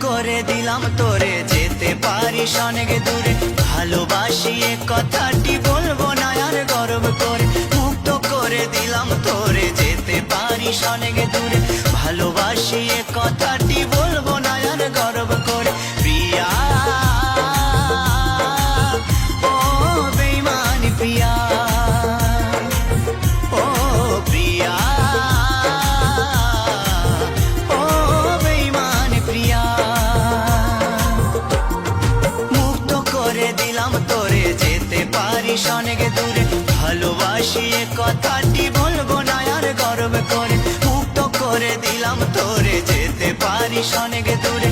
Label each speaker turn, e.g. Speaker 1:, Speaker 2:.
Speaker 1: করে দিলাম তোরে, যেতে পারিস অনেক দূরে। ভালোবাসি এ কথাটি বলবো না আর গর্ব করে। মুক্ত করে দিলাম তোরে, যেতে পারিস অনেক দূরে। ভালোবাসি এ কথাটি বলবো না আর গর্ব করে। প্রিয়া ও বেঈমান প্রিয়া, ও প্রিয়া ও বেঈমান প্রিয়া। মুক্ত করে দিলাম তোরে, যেতে পারিস অনেক দূরে। ভালোবাসি এ কথাটি বলবো না আর গর্ব করে। মুক্ত করে দিলাম তোরে, যেতে পারিস অনেক দূরে।